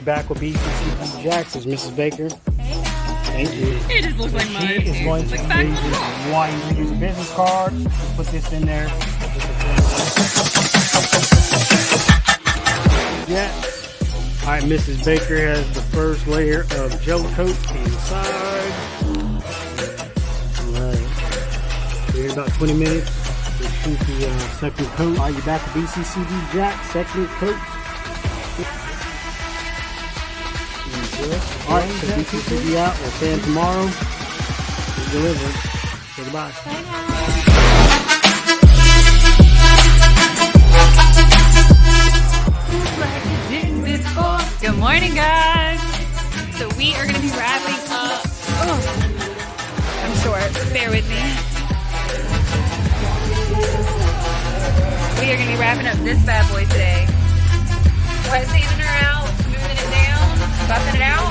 back with BCCB Jacks. It's Mrs. Baker. Hey guys. Thank you. It just looks like mud. She is going to use why you use a business card. Put this in there. Yeah. All right, Mrs. Baker has the first layer of gel coat inside. All right. We're about 20 minutes to shoot the second coat. All right, you're back to BCCB Jack, second coat. All right, so BCCB out. We'll see you tomorrow. We deliver. Say goodbye. Bye guys. Good morning, guys. So we are going to be wrapping up. Oh, I'm short. Bear with me. We are going to be wrapping up this bad boy today. Wet sanding her out, smoothing it down, buffing it out.